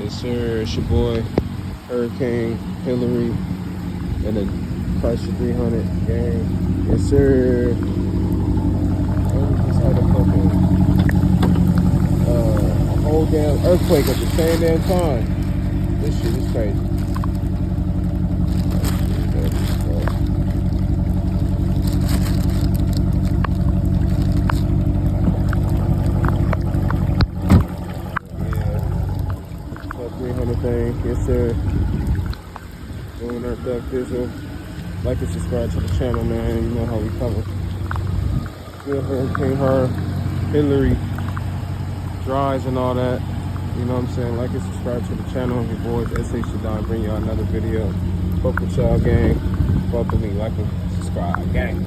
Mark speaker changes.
Speaker 1: Yes, sir. It's your boy, Hurricane Hillary, and the Chrysler 300 gang. Yes, sir. And we just had a fucking a whole damn earthquake at the same damn time. This shit is crazy. Yeah. 300 thing. Yes, sir. Doing our duck visual. Like and subscribe to the channel, man. You know how we cover. Good Hurricane Hillary drives and all that. You know what I'm saying? Like and subscribe to the channel. Your boys S.A. Shadon bring y'all another video. Fuck with y'all, gang. Fuck with me. Like and subscribe, gang.